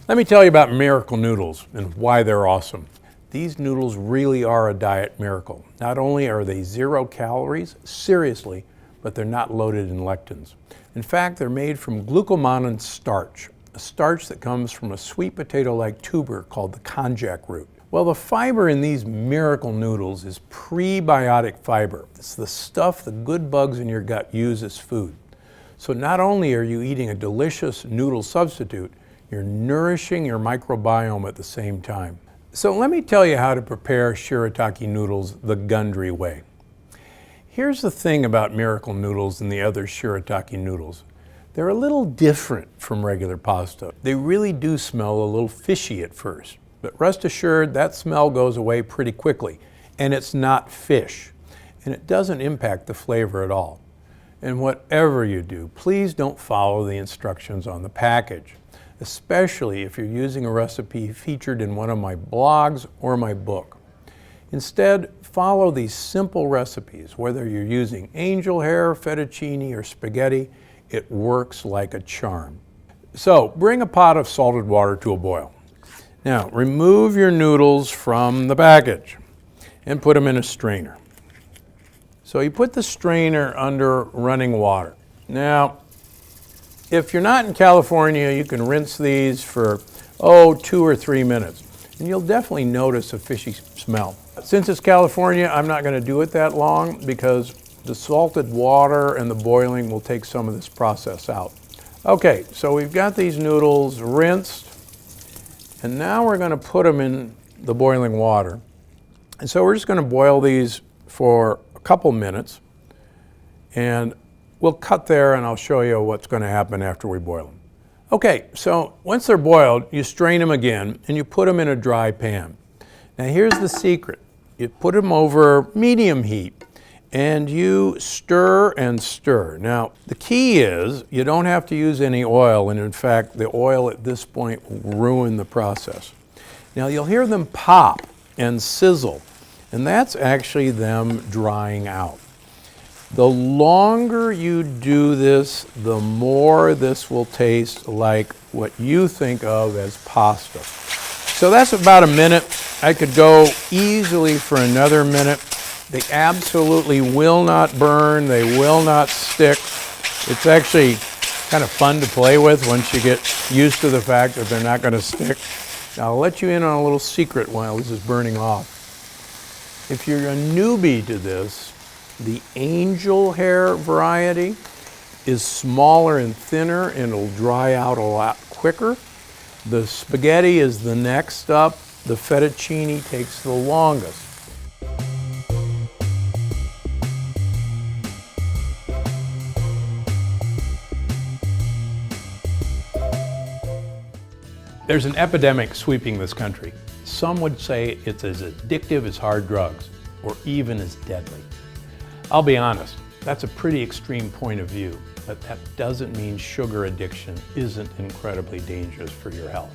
Let me tell you about Miracle Noodles and why they're awesome. These noodles really are a diet miracle. Not only are they 0 calories, seriously, but they're not loaded in lectins. In fact, they're made from glucomannan starch, a starch that comes from a sweet potato-like tuber called the konjac root. Well, the fiber in these Miracle Noodles is prebiotic fiber. It's the stuff the good bugs in your gut use as food. So not only are you eating a delicious noodle substitute, you're nourishing your microbiome at the same time. So let me tell you how to prepare Shirataki noodles the Gundry way. Here's the thing about Miracle Noodles and the other Shirataki noodles. They're a little different from regular pasta. They really do smell a little fishy at first, but rest assured that smell goes away pretty quickly, and it's not fish, and it doesn't impact the flavor at all. And whatever you do, please don't follow the instructions on the package, especially if you're using a recipe featured in one of my blogs or my book. Instead, follow these simple recipes. Whether you're using angel hair, fettuccine, or spaghetti, it works like a charm. So, bring a pot of salted water to a boil. Now, remove your noodles from the package and put them in a strainer. So you put the strainer under running water. Now, if you're not in California, you can rinse these for, 2 or 3 minutes. And you'll definitely notice a fishy smell. Since it's California, I'm not going to do it that long because the salted water and the boiling will take some of this process out. Okay, so we've got these noodles rinsed, and now we're going to put them in the boiling water. And so we're just going to boil these for a couple minutes, and we'll cut there and I'll show you what's going to happen after we boil them. Okay, so once they're boiled, you strain them again and you put them in a dry pan. Now here's the secret. You put them over medium heat and you stir and stir. Now the key is you don't have to use any oil, and in fact the oil at this point will ruin the process. Now you'll hear them pop and sizzle, and that's actually them drying out. The longer you do this, the more this will taste like what you think of as pasta. So that's about a minute. I could go easily for another minute. They absolutely will not burn. They will not stick. It's actually kind of fun to play with once you get used to the fact that they're not going to stick. Now, I'll let you in on a little secret while this is burning off. If you're a newbie to this, the angel hair variety is smaller and thinner and it'll dry out a lot quicker. The spaghetti is the next up. The fettuccine takes the longest. There's an epidemic sweeping this country. Some would say it's as addictive as hard drugs, or even as deadly. I'll be honest, that's a pretty extreme point of view, but that doesn't mean sugar addiction isn't incredibly dangerous for your health.